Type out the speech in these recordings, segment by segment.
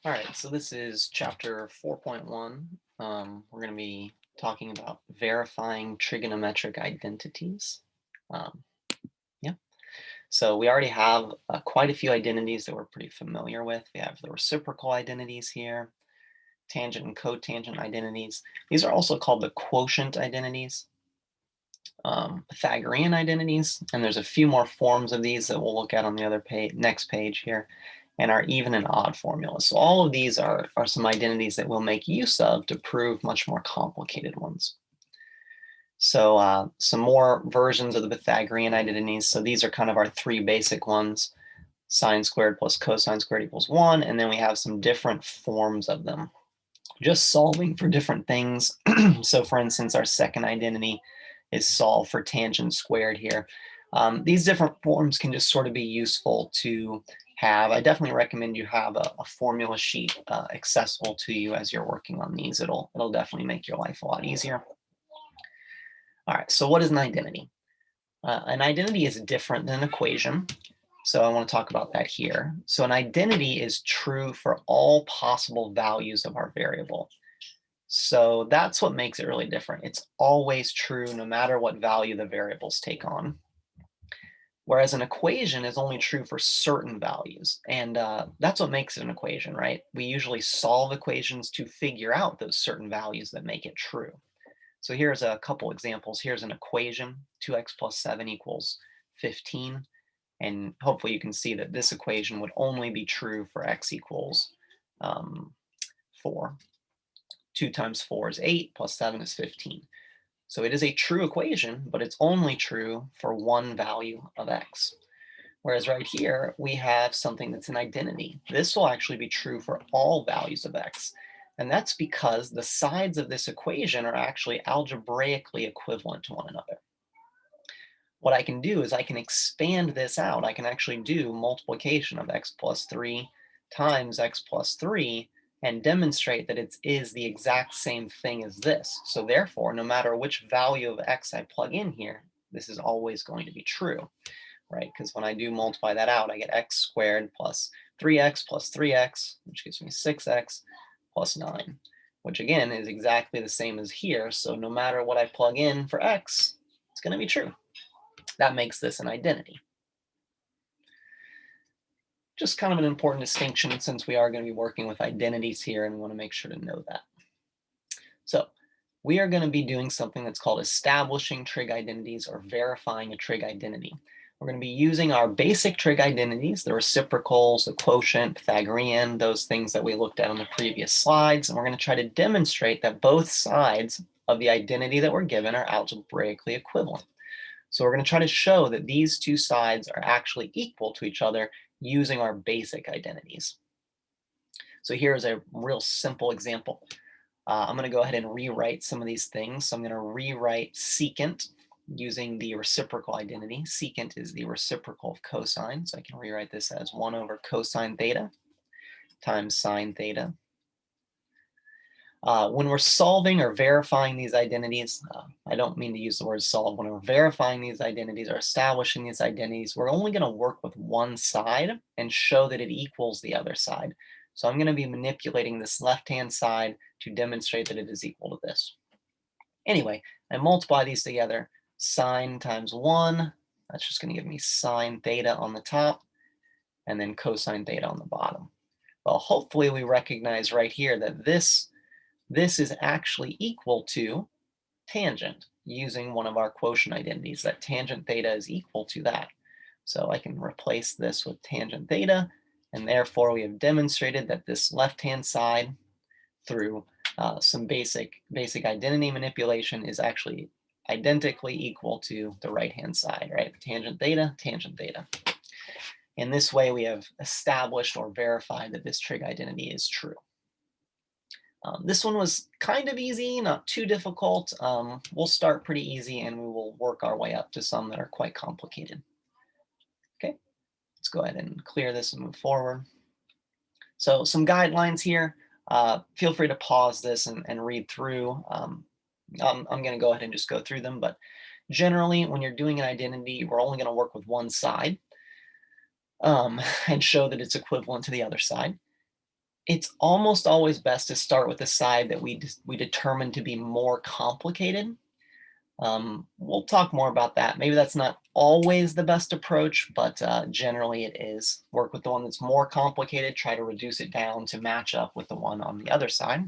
All right, so this is chapter 4.1. We're going to be talking about verifying trigonometric identities. Um, yeah, so we already have quite a few identities that we're pretty familiar with. We have the reciprocal identities here, tangent and cotangent identities. These are also called the quotient identities, Pythagorean identities, and there's a few more forms of these that we'll look at on the other page, next page here, and our even and odd formulas. So all of these are some identities that we'll make use of to prove much more complicated ones. So some more versions of the Pythagorean identities. So these are kind of our three basic ones. Sine squared plus cosine squared equals 1, and then we have some different forms of them, just solving for different things. So for instance, our second identity is solve for tangent squared here. These different forms can just sort of be useful to have. I definitely recommend you have a formula sheet accessible to you as you're working on these. It'll definitely make your life a lot easier. All right, so what is an identity? An identity is different than an equation. So I want to talk about that here. So an identity is true for all possible values of our variable. So that's what makes it really different. It's always true no matter what value the variables take on. Whereas an equation is only true for certain values. And that's what makes it an equation, right? We usually solve equations to figure out those certain values that make it true. So here's a couple examples. Here's an equation, 2x plus 7 equals 15. And hopefully you can see that this equation would only be true for x equals 4. 2 times 4 is 8, plus 7 is 15. So it is a true equation, but it's only true for one value of x. Whereas right here, we have something that's an identity. This will actually be true for all values of x. And that's because the sides of this equation are actually algebraically equivalent to one another. What I can do is I can expand this out. I can actually do multiplication of x plus 3 times x plus 3 and demonstrate that it is the exact same thing as this. So therefore, no matter which value of x I plug in here, this is always going to be true, right? Because when I do multiply that out, I get x squared plus 3x, which gives me 6x plus 9, which again is exactly the same as here. So no matter what I plug in for x, it's going to be true. That makes this an identity. Just kind of an important distinction since we are going to be working with identities here, and we want to make sure to know that. So we are going to be doing something that's called establishing trig identities or verifying a trig identity. We're going to be using our basic trig identities, the reciprocals, the quotient, Pythagorean, those things that we looked at on the previous slides, and we're going to try to demonstrate that both sides of the identity that we're given are algebraically equivalent. So we're going to try to show that these two sides are actually equal to each other using our basic identities. So here's a real simple example. I'm going to go ahead and rewrite some of these things. So I'm going to rewrite secant using the reciprocal identity. Secant is the reciprocal of cosine. So I can rewrite this as 1 over cosine theta times sine theta. When we're solving or verifying these identities, I don't mean to use the word solve. When we're verifying these identities or establishing these identities, we're only going to work with one side and show that it equals the other side. So I'm going to be manipulating this left-hand side to demonstrate that it is equal to this. Anyway, I multiply these together. Sine times 1, that's just going to give me sine theta on the top, and then cosine theta on the bottom. Well, hopefully we recognize right here that this is actually equal to tangent using one of our quotient identities, that tangent theta is equal to that. So I can replace this with tangent theta, and therefore we have demonstrated that this left-hand side through some basic identity manipulation is actually identically equal to the right-hand side, right? Tangent theta, tangent theta. In this way, we have established or verified that this trig identity is true. This one was kind of easy, not too difficult. We'll start pretty easy and we will work our way up to some that are quite complicated. Okay, let's go ahead and clear this and move forward. So some guidelines here. Feel free to pause this and read through. I'm going to go ahead and just go through them, but generally when you're doing an identity, we're only going to work with one side and show that it's equivalent to the other side. It's almost always best to start with the side that we determine to be more complicated. We'll talk more about that. Maybe that's not always the best approach, but generally it is. Work with the one that's more complicated, try to reduce it down to match up with the one on the other side.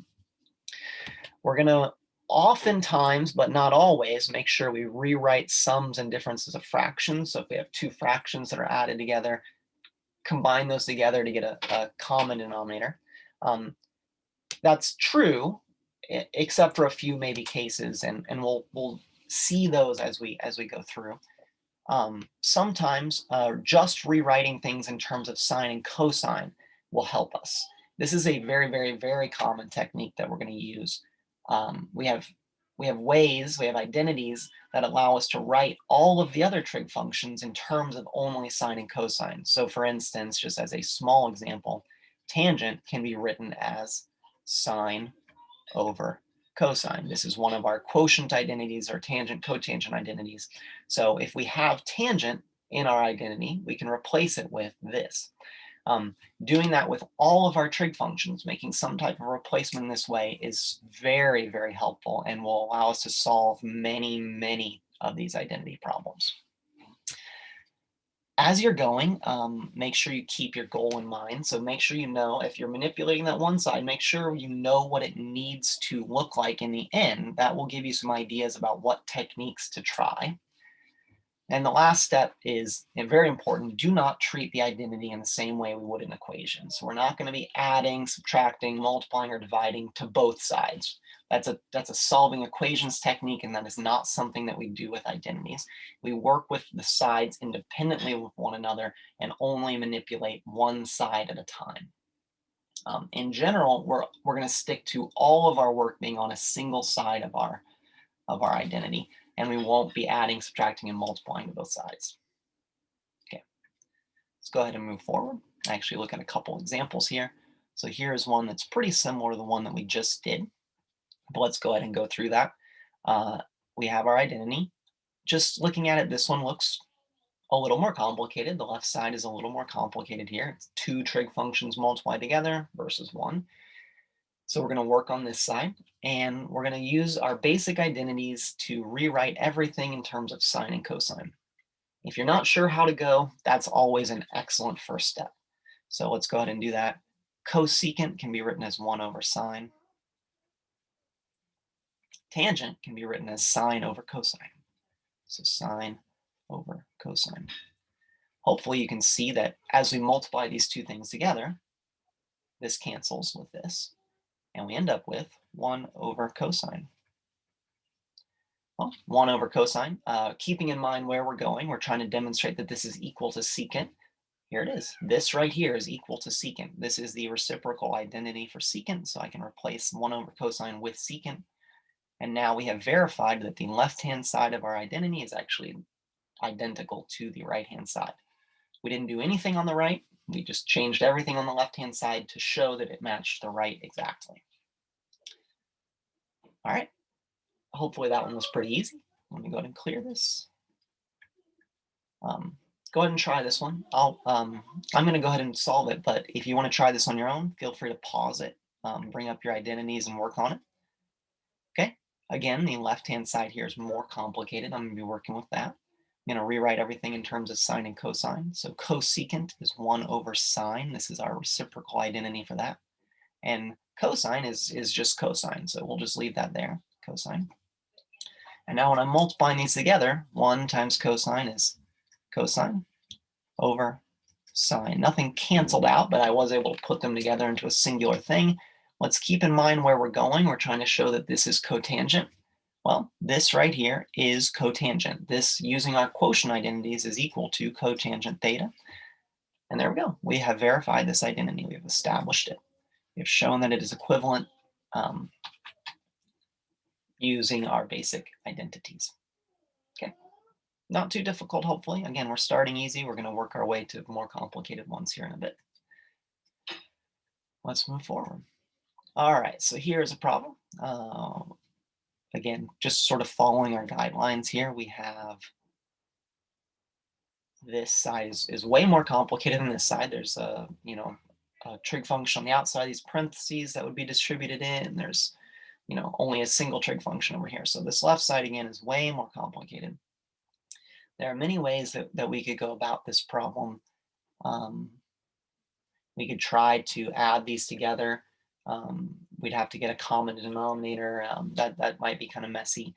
We're going to oftentimes, but not always, make sure we rewrite sums and differences of fractions. So if we have two fractions that are added together, combine those together to get a common denominator. That's true, except for a few maybe cases, and we'll see those as we go through. Sometimes just rewriting things in terms of sine and cosine will help us. This is a very, very, very common technique that we're going to use. We have identities that allow us to write all of the other trig functions in terms of only sine and cosine. So for instance, just as a small example, tangent can be written as sine over cosine. This is one of our quotient identities or tangent cotangent identities. So if we have tangent in our identity, we can replace it with this. Doing that with all of our trig functions, making some type of replacement this way is very, very helpful and will allow us to solve many, many of these identity problems. As you're going, make sure you keep your goal in mind. So make sure you know if you're manipulating that one side, make sure you know what it needs to look like in the end. That will give you some ideas about what techniques to try. And the last step is, and very important, do not treat the identity in the same way we would an equation. So we're not going to be adding, subtracting, multiplying, or dividing to both sides. That's a solving equations technique, and that is not something that we do with identities. We work with the sides independently with one another and only manipulate one side at a time. In general, we're going to stick to all of our work being on a single side of our identity, and we won't be adding, subtracting, and multiplying to both sides. Okay, let's go ahead and move forward. Actually look at a couple examples here. So here's one that's pretty similar to the one that we just did, but let's go ahead and go through that. We have our identity. Just looking at it, this one looks a little more complicated. The left side is a little more complicated here. It's two trig functions multiplied together versus one. So we're going to work on this side, and we're going to use our basic identities to rewrite everything in terms of sine and cosine. If you're not sure how to go, that's always an excellent first step. So let's go ahead and do that. Cosecant can be written as 1 over sine. Tangent can be written as sine over cosine. So sine over cosine. Hopefully you can see that as we multiply these two things together, this cancels with this, and we end up with 1 over cosine. Well, 1 over cosine. Keeping in mind where we're going, we're trying to demonstrate that this is equal to secant. Here it is. This right here is equal to secant. This is the reciprocal identity for secant, so I can replace 1 over cosine with secant. And now we have verified that the left-hand side of our identity is actually identical to the right-hand side. We didn't do anything on the right. We just changed everything on the left-hand side to show that it matched the right exactly. All right. Hopefully that one was pretty easy. Let me go ahead and clear this. Go ahead and try this one. I'm going to go ahead and solve it, but if you want to try this on your own, feel free to pause it, bring up your identities and work on it. Okay. Again, the left-hand side here is more complicated. I'm going to be working with that. I'm going to rewrite everything in terms of sine and cosine. So cosecant is 1 over sine. This is our reciprocal identity for that. And cosine is just cosine, so we'll just leave that there, cosine. And now when I'm multiplying these together, 1 times cosine is cosine over sine. Nothing canceled out, but I was able to put them together into a singular thing. Let's keep in mind where we're going. We're trying to show that this is cotangent. Well, this right here is cotangent. This, using our quotient identities, is equal to cotangent theta. And there we go. We have verified this identity. We have established it. We have shown that it is equivalent using our basic identities. Okay. Not too difficult, hopefully. Again, we're starting easy. We're going to work our way to more complicated ones here in a bit. Let's move forward. All right, so here's a problem. Again, just sort of following our guidelines here, we have this side is way more complicated than this side. There's a trig function on the outside of these parentheses that would be distributed in, and there's only a single trig function over here. So this left side again is way more complicated. There are many ways that we could go about this problem. We could try to add these together. We'd have to get a common denominator. That might be kind of messy.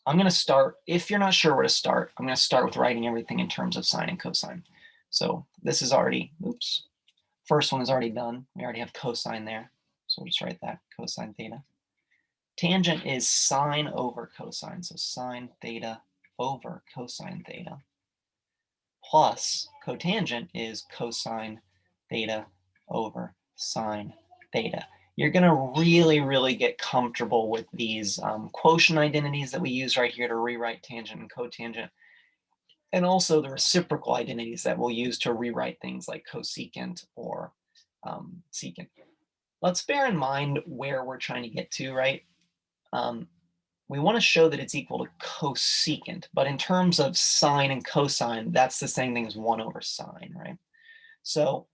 I'm going to start, if you're not sure where to start, I'm going to start with writing everything in terms of sine and cosine. So this is already, oops, first one is already done. We already have cosine there. So we'll just write that, cosine theta. Tangent is sine over cosine. So sine theta over cosine theta. Plus cotangent is cosine theta over sine theta. You're going to really get comfortable with these quotient identities that we use right here to rewrite tangent and cotangent, and also the reciprocal identities that we'll use to rewrite things like cosecant or secant. Let's bear in mind where we're trying to get to, right? We want to show that it's equal to cosecant, but in terms of sine and cosine, that's the same thing as 1 over sine, right? So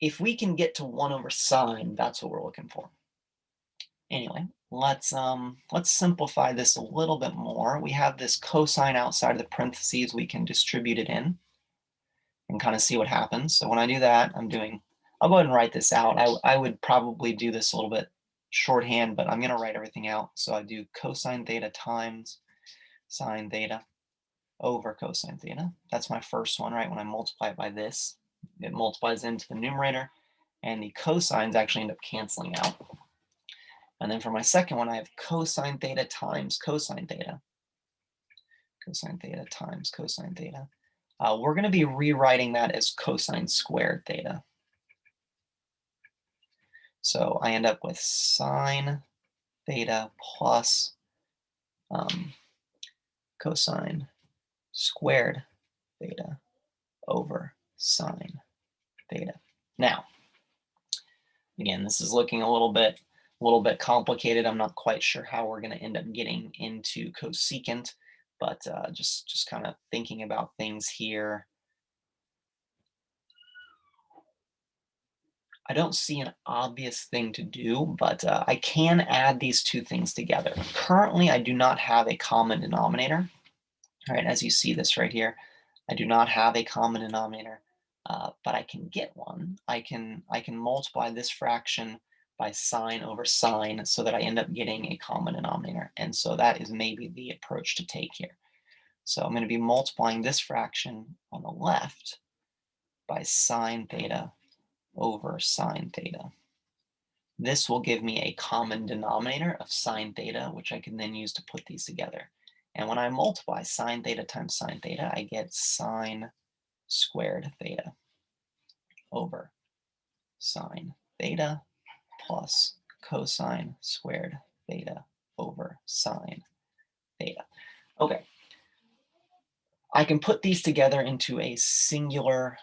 if we can get to 1 over sine, that's what we're looking for. Anyway, let's simplify this a little bit more. We have this cosine outside of the parentheses. We can distribute it in and kind of see what happens. So when I do that, I'll go ahead and write this out. I would probably do this a little bit shorthand, but I'm going to write everything out. So I do cosine theta times sine theta over cosine theta. That's my first one, right? When I multiply it by this, it multiplies into the numerator, and the cosines actually end up canceling out. And then for my second one, I have cosine theta times cosine theta. Cosine theta times cosine theta. We're going to be rewriting that as cosine squared theta. So I end up with sine theta plus cosine squared theta over sine theta. Now, again, this is looking a little bit complicated. I'm not quite sure how we're going to end up getting into cosecant, but just kind of thinking about things here. I don't see an obvious thing to do, but I can add these two things together. Currently, I do not have a common denominator. All right, as you see this right here, I do not have a common denominator, but I can get one. I can multiply this fraction by sine over sine so that I end up getting a common denominator. And so that is maybe the approach to take here. So I'm going to be multiplying this fraction on the left by sine theta over sine theta. This will give me a common denominator of sine theta, which I can then use to put these together. And when I multiply sine theta times sine theta, I get sine squared theta over sine theta plus cosine squared theta over sine theta. Okay. I can put these together into a singular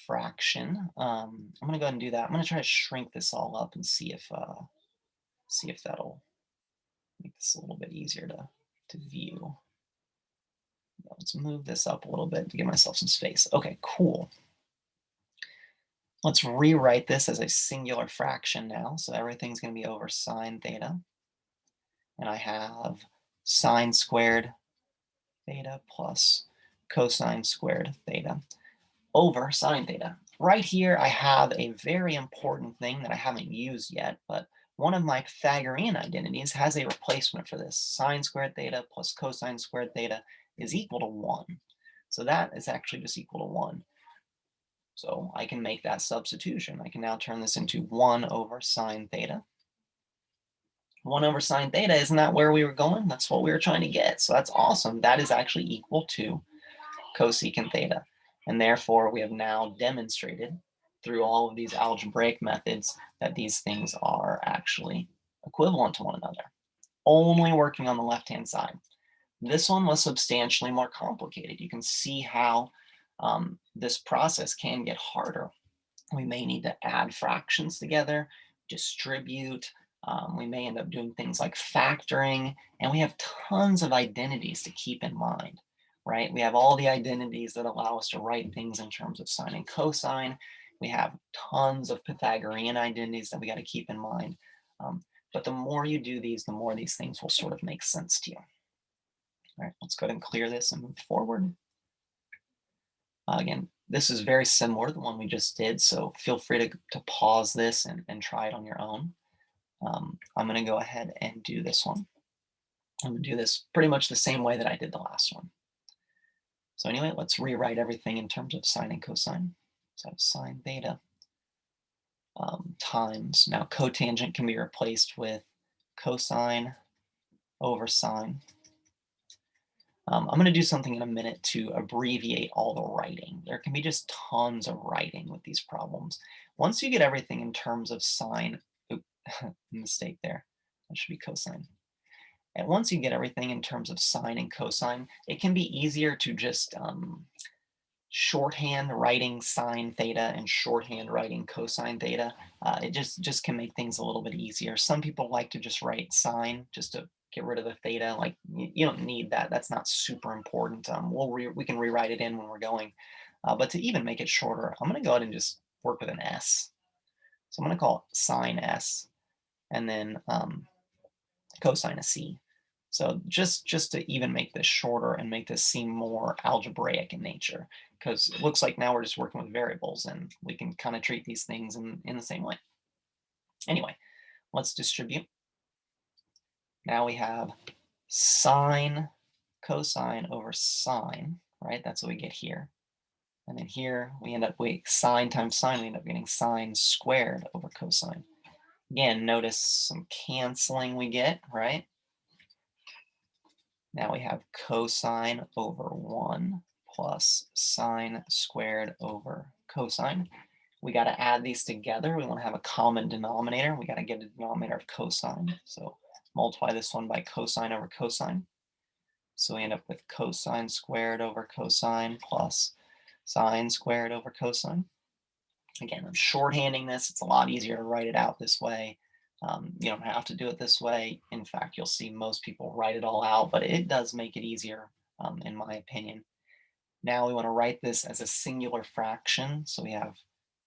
fraction. I'm going to go ahead and do that. I'm going to try to shrink this all up and see if that'll make this a little bit easier to view. Let's move this up a little bit to give myself some space. Okay, cool. Let's rewrite this as a singular fraction now. So everything's going to be over sine theta. And I have sine squared theta plus cosine squared theta over sine theta. Right here, I have a very important thing that I haven't used yet, but one of my Pythagorean identities has a replacement for this. Sine squared theta plus cosine squared theta is equal to 1. So that is actually just equal to 1. So I can make that substitution. I can now turn this into 1 over sine theta. 1 over sine theta, isn't that where we were going? That's what we were trying to get. So that's awesome. That is actually equal to cosecant theta. And therefore, we have now demonstrated through all of these algebraic methods that these things are actually equivalent to one another, only working on the left-hand side. This one was substantially more complicated. You can see how this process can get harder. We may need to add fractions together, distribute. We may end up doing things like factoring, and we have tons of identities to keep in mind, right? We have all the identities that allow us to write things in terms of sine and cosine, We have tons of Pythagorean identities that we got to keep in mind. But the more you do these, the more these things will sort of make sense to you. All right, let's go ahead and clear this and move forward. Again, this is very similar to the one we just did, so feel free to pause this and try it on your own. I'm going to go ahead and do this one. I'm going to do this pretty much the same way that I did the last one. So anyway, let's rewrite everything in terms of sine and cosine. So I have sine theta times, now cotangent can be replaced with cosine over sine. I'm going to do something in a minute to abbreviate all the writing. There can be just tons of writing with these problems. Once you get everything in terms of sine, mistake there, that should be cosine. And once you get everything in terms of sine and cosine, it can be easier to just shorthand writing sine theta and shorthand writing cosine theta. It just can make things a little bit easier. Some people like to just write sine just to get rid of the theta. Like you don't need that. That's not super important. We can rewrite it in when we're going. But to even make it shorter, I'm going to go ahead and just work with an S. So I'm going to call it sine S, and then cosine of C. So just to even make this shorter and make this seem more algebraic in nature, because it looks like now we're just working with variables and we can kind of treat these things in the same way. Anyway, let's distribute. Now we have sine cosine over sine, right? That's what we get here. And then here we end up with sine times sine, we end up getting sine squared over cosine. Again, notice some canceling we get, right? Now we have cosine over 1 plus sine squared over cosine. We got to add these together. We want to have a common denominator. We got to get a denominator of cosine. So multiply this one by cosine over cosine. So we end up with cosine squared over cosine plus sine squared over cosine. Again, I'm shorthanding this. It's a lot easier to write it out this way. You don't have to do it this way. In fact, you'll see most people write it all out, but it does make it easier, in my opinion. Now we want to write this as a singular fraction. So we have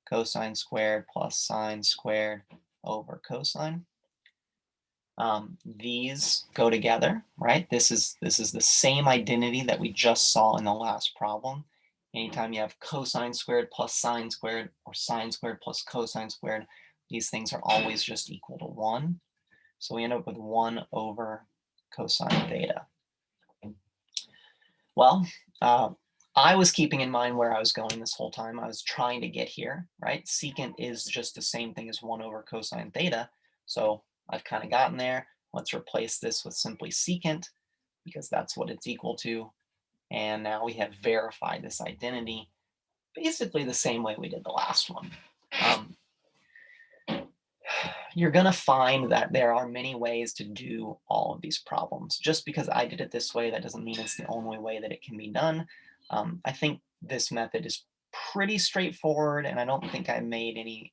cosine squared plus sine squared over cosine. These go together, right? This is the same identity that we just saw in the last problem. Anytime you have cosine squared plus sine squared or sine squared plus cosine squared, these things are always just equal to 1. So we end up with 1 over cosine theta. Well, I was keeping in mind where I was going this whole time. I was trying to get here, right? Secant is just the same thing as 1 over cosine theta. So I've kind of gotten there. Let's replace this with simply secant because that's what it's equal to. And now we have verified this identity basically the same way we did the last one. You're going to find that there are many ways to do all of these problems. Just because I did it this way, that doesn't mean it's the only way that it can be done. I think this method is pretty straightforward, and I don't think I made any,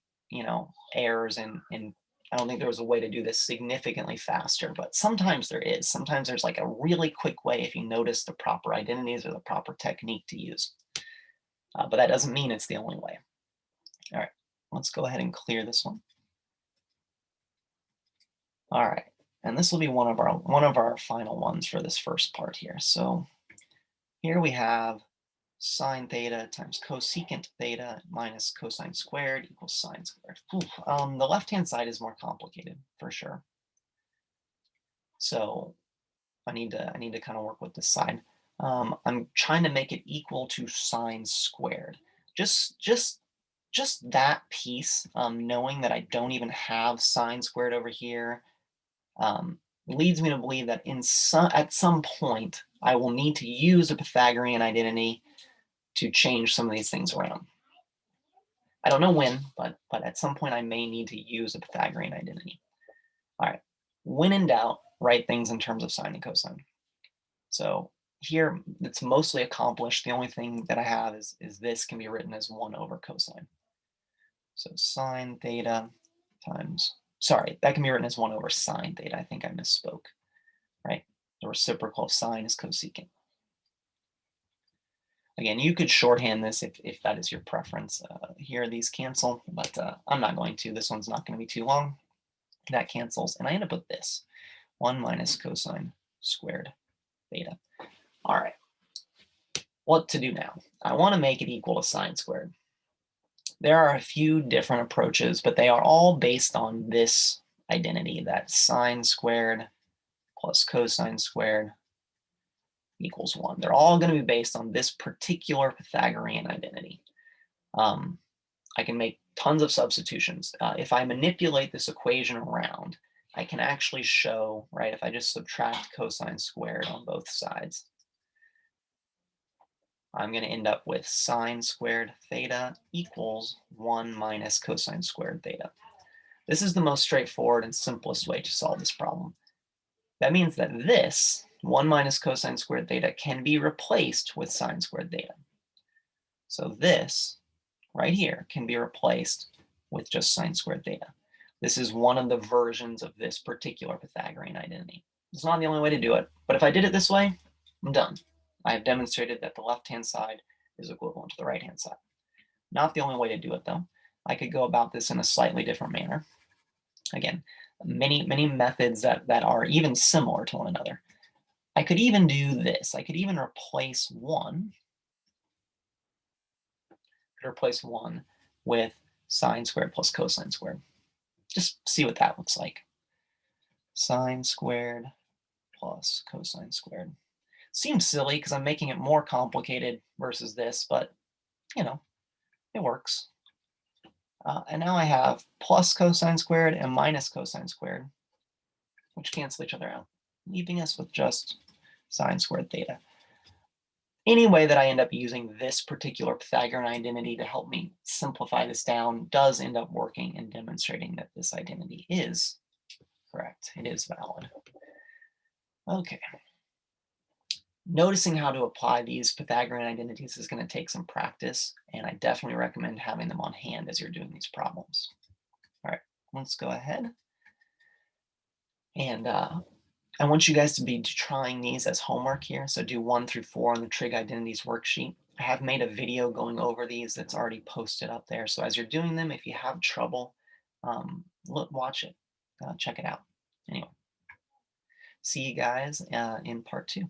errors in I don't think there was a way to do this significantly faster, but sometimes there is. Sometimes there's like a really quick way if you notice the proper identities or the proper technique to use. But that doesn't mean it's the only way. All right, let's go ahead and clear this one. All right, and this will be one of our final ones for this first part here. So here we have sine theta times cosecant theta minus cosine squared equals sine squared. The left-hand side is more complicated for sure. So I need to kind of work with this side. I'm trying to make it equal to sine squared. Just that piece, knowing that I don't even have sine squared over here, leads me to believe that at some point I will need to use a Pythagorean identity to change some of these things around. I don't know when, but at some point I may need to use a Pythagorean identity. All right, when in doubt, write things in terms of sine and cosine. So here it's mostly accomplished. The only thing that I have is this can be written as 1 over cosine. So sine theta times, sorry, that can be written as 1 over sine theta. I think I misspoke, right? The reciprocal of sine is cosecant. Again, you could shorthand this if that is your preference. Here, these cancel, but I'm not going to. This one's not going to be too long. That cancels, and I end up with this, 1 minus cosine squared theta. All right, what to do now? I want to make it equal to sine squared. There are a few different approaches, but they are all based on this identity, that sine squared plus cosine squared equals 1. They're all going to be based on this particular Pythagorean identity. I can make tons of substitutions. If I manipulate this equation around, I can actually show, right, if I just subtract cosine squared on both sides, I'm going to end up with sine squared theta equals 1 minus cosine squared theta. This is the most straightforward and simplest way to solve this problem. That means that this 1 minus cosine squared theta can be replaced with sine squared theta. So this right here can be replaced with just sine squared theta. This is one of the versions of this particular Pythagorean identity. It's not the only way to do it, but if I did it this way, I'm done. I have demonstrated that the left-hand side is equivalent to the right-hand side. Not the only way to do it, though. I could go about this in a slightly different manner. Again, many methods that are even similar to one another. I could even do this. I could even replace 1 with sine squared plus cosine squared. Just see what that looks like. Sine squared plus cosine squared. Seems silly because I'm making it more complicated versus this, but you know, it works. And now I have plus cosine squared and minus cosine squared, which cancel each other out, leaving us with just sine squared theta. Any way that I end up using this particular Pythagorean identity to help me simplify this down does end up working and demonstrating that this identity is correct. It is valid. Okay. Noticing how to apply these Pythagorean identities is going to take some practice, and I definitely recommend having them on hand as you're doing these problems. All right, let's go ahead. And I want you guys to be trying these as homework here. So do 1 through 4 on the Trig Identities worksheet. I have made a video going over these that's already posted up there. So as you're doing them, if you have trouble, watch it, check it out. Anyway, see you guys in part 2.